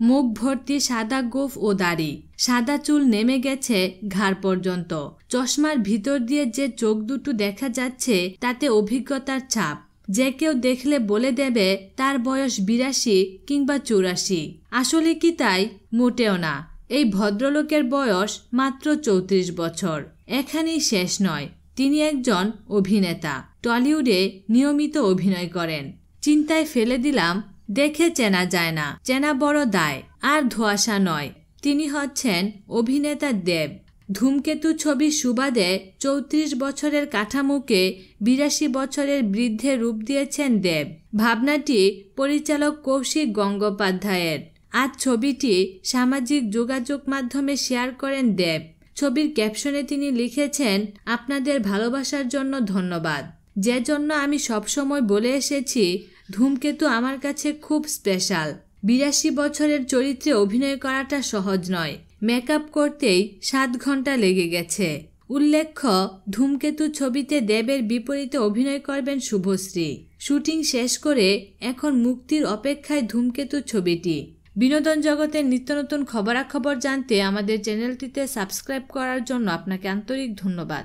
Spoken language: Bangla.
মুখ ভর্তি সাদা গোঁফ ও দাড়ি, সাদা চুল নেমে গেছে ঘাড় পর্যন্ত। চশমার ভিতর দিয়ে যে চোখ দুটো দেখা যাচ্ছে তাতে অভিজ্ঞতার ছাপ। যে কেউ দেখলে বলে দেবে তার বয়স 82 কিংবা 84। আসলে কি তাই? মোটেও না। এই ভদ্রলোকের বয়স মাত্র 34 বছর। এখানেই শেষ নয়, তিনি একজন অভিনেতা, টলিউডে নিয়মিত অভিনয় করেন। চিন্তায় ফেলে দিলাম, দেখে চেনা যায় না, চেনা বড় দায়। আর ধোঁয়াশা নয়, তিনি হচ্ছেন অভিনেতা দেব। ধূমকেতু ছবির সুবাদে 34 বছরের কাঠামোকে 82 বছরের বৃদ্ধে রূপ দিয়েছেন দেব। ভাবনাটি পরিচালক কৌশিক গঙ্গোপাধ্যায়ের। আজ ছবিটি সামাজিক যোগাযোগ মাধ্যমে শেয়ার করেন দেব। ছবির ক্যাপশনে তিনি লিখেছেন, আপনাদের ভালোবাসার জন্য ধন্যবাদ, যে জন্য আমি সবসময় বলে এসেছি ধূমকেতু আমার কাছে খুব স্পেশাল। 82 বছরের চরিত্রে অভিনয় করাটা সহজ নয়। মেকআপ করতেই 7 ঘন্টা লেগে গেছে। উল্লেখ্য, ধূমকেতু ছবিতে দেবের বিপরীতে অভিনয় করবেন শুভশ্রী। শুটিং শেষ করে এখন মুক্তির অপেক্ষায় ধূমকেতু ছবিটি। বিনোদন জগতের নিত্য নতুন খবরাখবর জানতে আমাদের চ্যানেলটিতে সাবস্ক্রাইব করার জন্য আপনাকে আন্তরিক ধন্যবাদ।